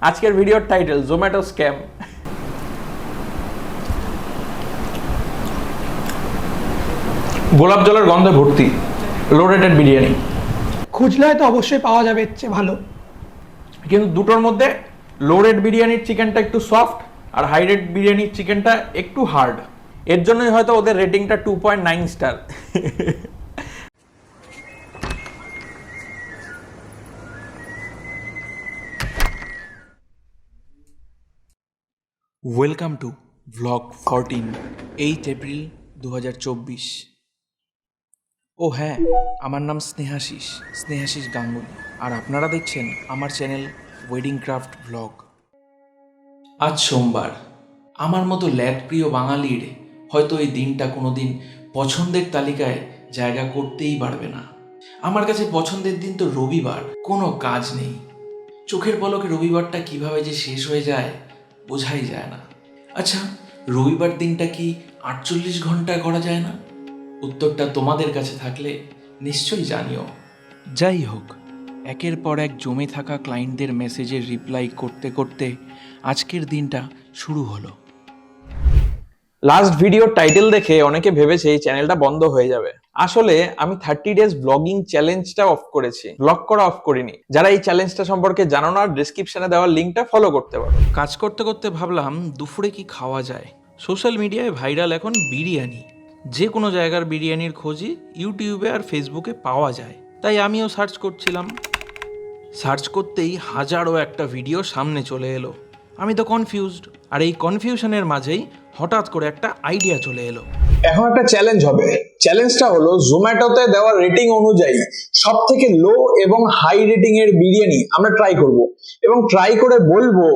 আজকের ভিডিওর title Zomato scam. গোলাপ জলের গন্ধে ভর্তি লো রেটেড বিরিয়ানি। খুঁজলে হয়তো অবশ্যই পাওয়া যাবে, এর চেয়ে ভালো। কিন্তু দুটোর মধ্যে লো রেট বিরিয়ানির চিকেনটা একটু সফট আর হাই রেট বিরিয়ানির চিকেনটা একটু হার্ড। এর জন্যই হয়তো ওদের রেটিংটা 2.9 star. Welcome to vlog 14 8 April 2024। ও হ্যাঁ, আমার নাম স্নেহাশিস গাঙ্গুলি, আর আপনারা দেখছেন আমার চ্যানেল ওয়েডিং ক্রাফট ভ্লগ। আজ সোমবার। আমার মতো ল্যাদপ্রিয় বাঙালির হয়তো এই দিনটা কোনো দিন পছন্দের তালিকায় জায়গা করতেই পারবে না। আমার কাছে পছন্দের দিন তো রবিবার, কোনো কাজ নেই। চোখের পলকে রবিবারটা কিভাবে যে শেষ হয়ে যায় বোঝাই যায় না। আচ্ছা, রবিবার দিনটা কি 48 ঘন্টা করা যায় না? উত্তরটা তোমাদের কাছে থাকলে নিশ্চয়ই জানিও। যাই হোক, একের পর এক জমে থাকা ক্লায়েন্টদের মেসেজের রিপ্লাই করতে করতে আজকের দিনটা শুরু হলো। লাস্ট ভিডিওর টাইটেল দেখে অনেকে ভেবেছে এই চ্যানেলটা বন্ধ হয়ে যাবে। আসলে আমি 30 ডেজ ব্লগিং চ্যালেঞ্জটা অফ করেছি, ব্লগ করা অফ করিনি। যারা এই চ্যালেঞ্জটা সম্পর্কে জানো না, ডেসক্রিপশনে দেওয়া লিঙ্কটা ফলো করতে পারো। কাজ করতে করতে ভাবলাম দুপুরে কি খাওয়া যায়। সোশ্যাল মিডিয়ায় ভাইরাল এখন বিরিয়ানি। যে কোনো জায়গার বিরিয়ানির খোঁজই ইউটিউবে আর ফেসবুকে পাওয়া যায়, তাই আমিও সার্চ করছিলাম। সার্চ করতেই হাজারো একটা ভিডিও সামনে চলে এলো। আমি তো কনফিউজড, আর এই কনফিউশনের মাঝেই হঠাৎ করে একটা আইডিয়া চলে এলো। এখন একটা চ্যালেঞ্জ হবে। চ্যালেঞ্জটা হলো জোম্যাটোতে দেওয়া রেটিং অনুযায়ী সব থেকে লো এবং হাই রেটিং এর বিরিয়ানি আমরা ট্রাই করব, এবং ট্রাই করে বলবো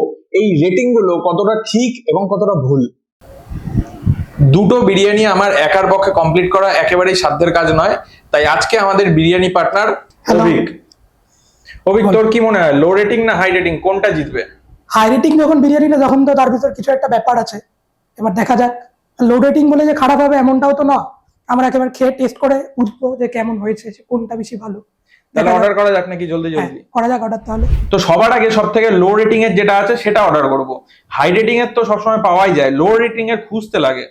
এই রেটিং গুলো কতটা ঠিক এবং কতটা ভুল। দুটো বিরিয়ানি আমার একার পক্ষে কমপ্লিট করা একেবারেই সাধ্যের কাজ নয়, তাই আজকে আমাদের বিরিয়ানি পার্টনার অভিক, তোর কি মনে হয় লো রেটিং না হাই রেটিং কোনটা জিতবে? হাই রেটিং যখন বিরিয়ানিটা, তখন তো তার ভিতর কিছু একটা ব্যাপার আছে। এবার দেখা যাক। লো রেটিং বলে যে খারাপ হবে এমনটাও তো না। আমরা একেবারে খেয়ে টেস্ট করে বুঝবো যে কেমন হয়েছে, কোনটা বেশি ভালো। তাহলে অর্ডার করা যাক নাকি জলদি? করা যাক অর্ডার তাহলে। তো সবার আগে সব থেকে লো রেটিং এর যেটা আছে সেটা অর্ডার করব। হাই রেটিং এর তো সবসময় পাওয়াই যায়, লো রেটিং এর খুঁজতে লাগে।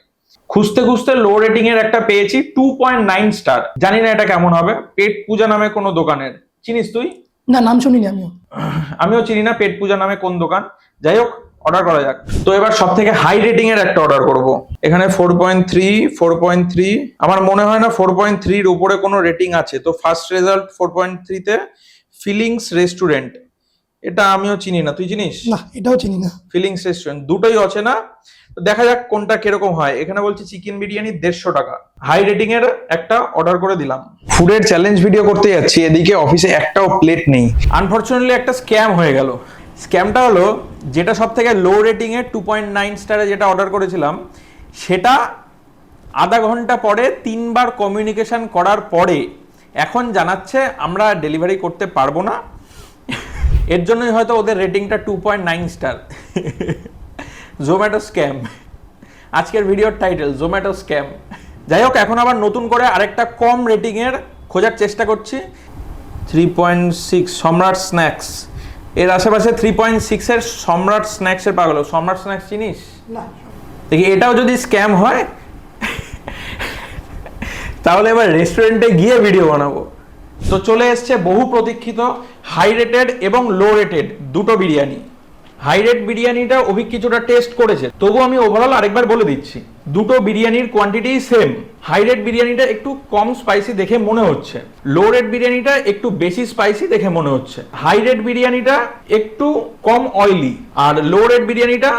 খুঁজতে খুঁজতে লো রেটিং এর একটা পেয়েছি 2.9 স্টার। জানি না এটা কেমন হবে। পেট পূজা নামে কোনো দোকানের, চিনিস তুই? না, নাম শুনিনি আমিও চিনি না পেট পূজা নামে কোন দোকান। যাই হোক, অর্ডার করা যাক। তো এবার সব থেকে হাই রেটিং এর একটা অর্ডার করব। এখানে 4.3 আমার মনে হয় না 4.3 এর উপরে কোনো রেটিং আছে। তো ফার্স্ট রেজাল্ট 4.3 তে ফিলিংস রেস্টুরেন্ট। এটা আমিও চিনি না, তুই চিনিস? না, এটাও চিনি না। ফিলিংস রেস্টুরেন্ট দুটোই আছে না। তো দেখা যাক কোনটা কিরকম হয়। এখানে বলছে চিকেন বিরিয়ানি 150 টাকা। হাই রেটিং এর একটা অর্ডার করে দিলাম। ফুডের চ্যালেঞ্জ ভিডিও করতে যাচ্ছি, এদিকে অফিসে একটাও প্লেট নেই। আনফরচুনেটলি একটা স্ক্যাম হয়ে গেল। স্ক্যামটা হলো, যেটা সব থেকে লো রেটিং এর 2.9 স্টারে যেটা অর্ডার করেছিলাম, সেটা আধা ঘন্টা পরে 3 বার কমিউনিকেশন করার পরে এখন জানাচ্ছে আমরা ডেলিভারি করতে পারবো না। এর জন্যই হয়তো ওদের রেটিংটা 2.9 স্টার। জোম্যাটো স্ক্যাম। আজকের ভিডিওর টাইটেল জোম্যাটো স্ক্যাম। যাই হোক, এখন আবার নতুন করে আরেকটা কম রেটিং এর খোঁজার চেষ্টা করছি। 3.6 সম্রাট স্ন্যাক্স। এর আশেপাশে 3.6 এর সম্রাট স্ন্যাক্স এর পাগল। সম্রাট স্ন্যাক্স চিনিস? না। দেখি এটাও যদি স্ক্যাম হয় তাহলে এবার রেস্টুরেন্টে গিয়ে ভিডিও বানাবো। তো চলে এসছে বহু প্রতীক্ষিত হাই রেটেড এবং লো রেটেড দুটো বিরিয়ানি। হাই রেট বিরিয়ানিটা অভিক কিছুটা টেস্ট করেছে, তবু আমি ওভারঅল আরেকবার বলে দিচ্ছি। দুটো বিরিয়ানির কোয়ান্টিটি সেম। হাই রেট বিরিয়ানিটা একটু কম স্পাইসি দেখে মনে হচ্ছে, লো রেট বিরিয়ানিটা একটু বেশি স্পাইসি দেখে মনে হচ্ছে। হাই রেট বিরিয়ানিটা একটু কম অয়েলি, আর লো রেট বিরিয়ানিটা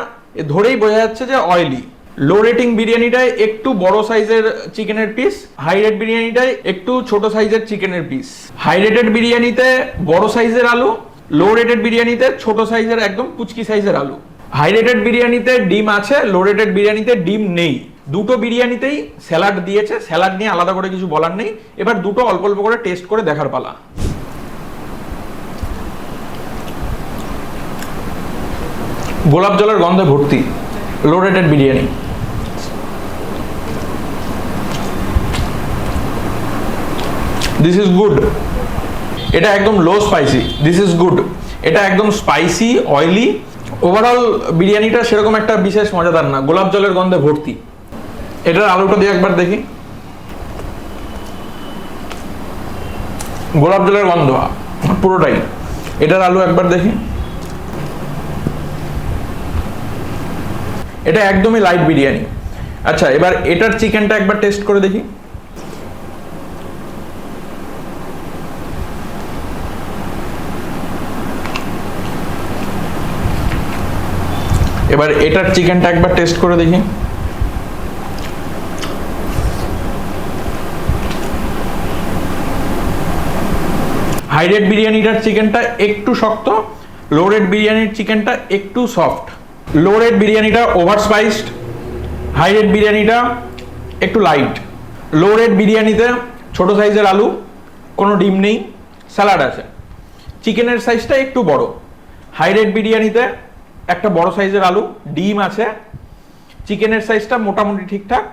ধরেই বোঝা যাচ্ছে যে অয়েলি। লো রেটিং বিরিয়ানিটায় একটু বড় সাইজের চিকেনের পিস, হাই রেট বিরিয়ানিটায় একটু ছোট সাইজের চিকেনের পিস। হাই রেটেড বিরিয়ানিতে বড় সাইজের আলু, লো রেটেড বিরিয়ানিতে ছোট সাইজের একদম পুচকি সাইজের আলু। হাই রেটেড বিরিয়ানিতে ডিম আছে, লো রেটেড বিরিয়ানিতে ডিম নেই। দুটো বিরিয়ানিতেই স্যালাড দিয়েছে, স্যালাড নিয়ে আলাদা করে কিছু বলার নেই। এবার দুটো অল্প অল্প করে টেস্ট করে দেখার পালা। গোলাপ জলের গন্ধে ভর্তি low rated biryani. This is good. এটা একদম low spicy, this is good. এটা একদম স্পাইসি, অয়েলি। ওভারঅল বিরিয়ানিটা সেরকম একটা বিশেষ মজাদার না, গোলাপ জলের গন্ধে ভর্তি। এটার আলুটা দিয়ে একবার দেখি, গোলাপ জলের গন্ধ পুরোটাই। এটার আলু একবার দেখি, এটা একদমই লাইট বিরিয়ানি। আচ্ছা, এবার এটার চিকেনটা একবার টেস্ট করে দেখি। এবার এটার চিকেনটা একবার টেস্ট করে দেখি। হাই রেট বিরিয়ানিটার চিকেনটা একটু শক্ত, লো রেট বিরিয়ানির চিকেনটা একটু সফট। লো রেট বিরিয়ানিটা ওভার স্পাইসড, হাই রেট বিরিয়ানিটা একটু লাইট। লো রেট বিরিয়ানিতে ছোট সাইজের আলু, কোনো ডিম নেই, স্যালাড আছে, চিকেনের সাইজটা একটু বড়। হাই রেট বিরিয়ানিতে একটা বড় সাইজের আলু, ডিম আছে, চিকেনের সাইজটা মোটামুটি ঠিকঠাক।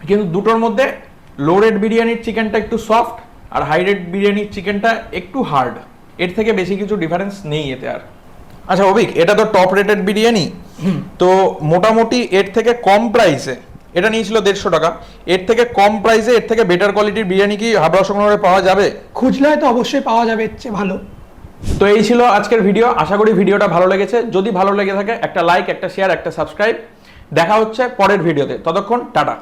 কিন্তু দুটোর মধ্যে লো রেট বিরিয়ানির চিকেনটা একটু সফট আর হাই রেট বিরিয়ানির চিকেনটা একটু হার্ড। এর থেকে বেশি কিছু ডিফারেন্স নেই এতে আর। আচ্ছা অভিক, এটা তো টপ রেটেড বিরিয়ানি, তো মোটামুটি এর থেকে কম প্রাইসে, এটা নিয়েছিল 150 টাকা, এর থেকে কম প্রাইসে এর থেকে বেটার কোয়ালিটির বিরিয়ানি কি হাবড়া সংগ্রহে পাওয়া যাবে? খুঁজলে হয়তো অবশ্যই পাওয়া যাবে, এর চেয়ে ভালো। তো এই ছিল আজকের ভিডিও। আশা করি ভিডিওটা ভালো লেগেছে। যদি ভালো লেগে থাকে একটা লাইক, একটা শেয়ার, একটা সাবস্ক্রাইব। দেখা হচ্ছে পরের ভিডিওতে, ততক্ষণ টাটা।